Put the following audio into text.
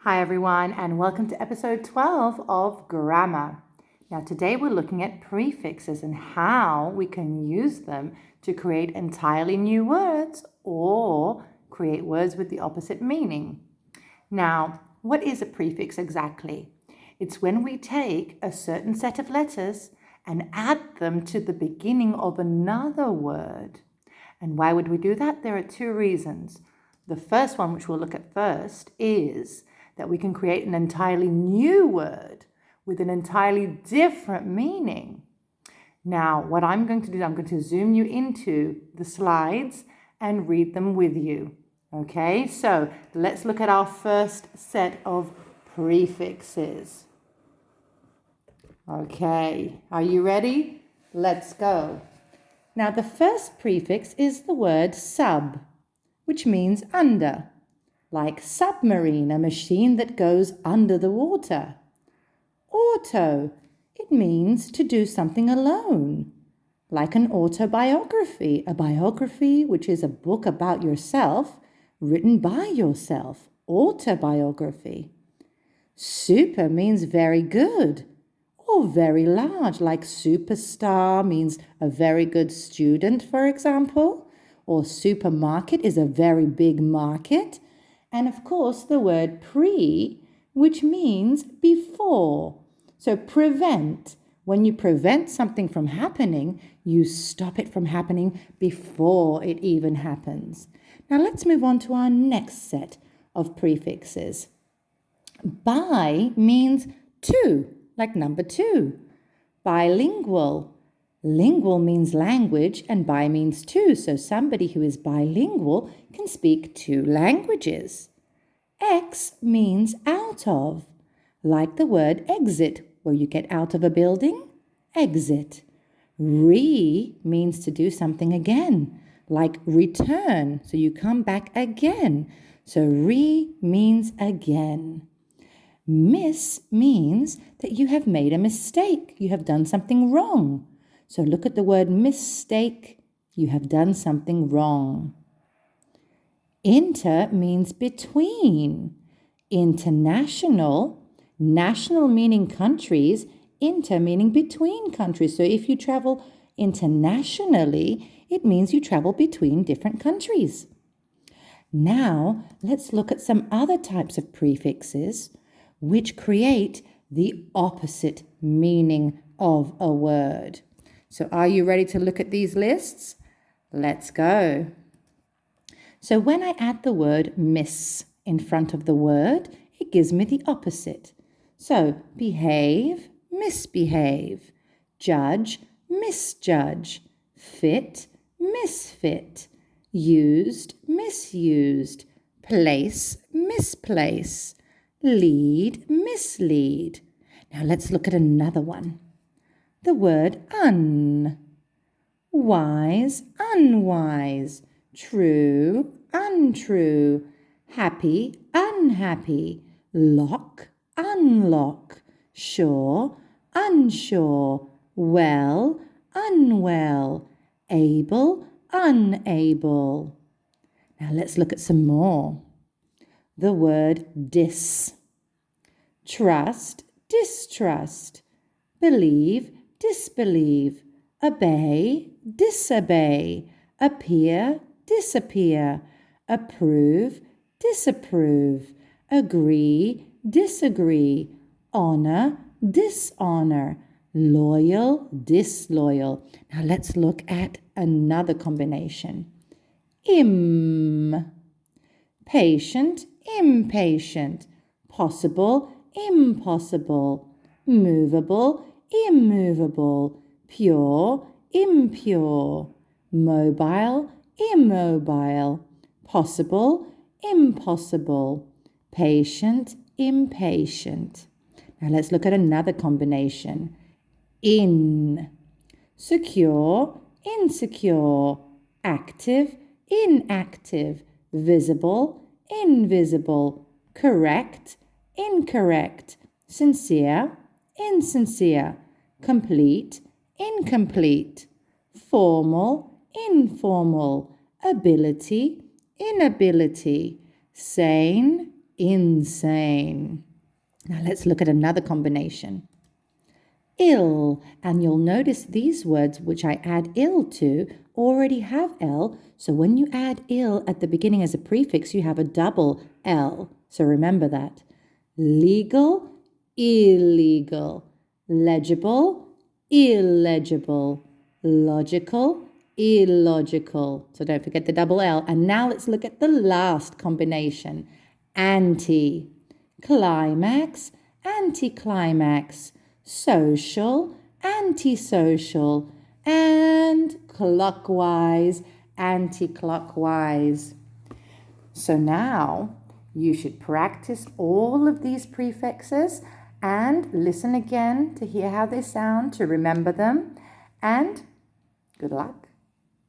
Hi everyone, and welcome to episode 12 of Grammar. Now today we're looking at prefixes and how we can use them to create entirely new words or create words with the opposite meaning. Now, what is a prefix exactly? It's when we take a certain set of letters and add them to the beginning of another word. And why would we do that? There are two reasons. The first one, which we'll look at first, is that we can create an entirely new word with an entirely different meaning. Now, what I'm going to do, I'm going to zoom you into the slides and read them with you. Okay, so let's look at our first set of prefixes. Okay, are you ready? Let's go. Now, the first prefix is the word sub, which means under. Like submarine, a machine that goes under the water. Auto, it means to do something alone. Like an autobiography, a biography which is a book about yourself, written by yourself, autobiography. Super means very good or very large, like superstar means a very good student, for example, or supermarket is a very big market. And of course, the word pre, which means before. So prevent. When you prevent something from happening, you stop it from happening before it even happens. Now let's move on to our next set of prefixes. Bi means two, like number two. Bilingual. Lingual means language and bi means two, so somebody who is bilingual can speak two languages. Ex means out of, like the word exit, where you get out of a building, exit. Re means to do something again, like return, so you come back again. So re means again. Miss means that you have made a mistake, you have done something wrong. So look at the word mistake. You have done something wrong. Inter means between. International, national meaning countries, inter meaning between countries. So if you travel internationally, it means you travel between different countries. Now, let's look at some other types of prefixes which create the opposite meaning of a word. So are you ready to look at these lists? Let's go. So when I add the word miss in front of the word, it gives me the opposite. So behave, misbehave. Judge, misjudge. Fit, misfit. Used, misused. Place, misplace. Lead, mislead. Now let's look at another one. The word un. Wise, unwise. True, untrue. Happy, unhappy. Lock, unlock. Sure, unsure. Well, unwell. Able, unable. Now let's look at some more. The word dis. Trust, distrust. Believe, disbelieve. Obey, disobey. Appear, disappear. Approve, disapprove. Agree, disagree. Honor, dishonor. Loyal, disloyal. Now let's look at another combination. Patient, impatient. Possible, impossible. Movable, immovable. Pure, impure. Mobile, immobile. Possible, impossible. Patient, impatient. Now let's look at another combination. Secure, insecure. Active, inactive. Visible, invisible. Correct, incorrect. Sincere, insincere. Complete, incomplete. Formal, informal. Ability, inability. Sane, insane. Now let's look at another combination. Ill, and you'll notice these words which I add ill to already have L, so when you add ill at the beginning as a prefix, you have a double L, so remember that. Legal, illegal. Legible, illegible. Logical, illogical. So don't forget the double L. And now let's look at the last combination. Climax, anticlimax. Social, antisocial, and clockwise, anticlockwise. So now you should practice all of these prefixes and listen again to hear how they sound, to remember them, and good luck.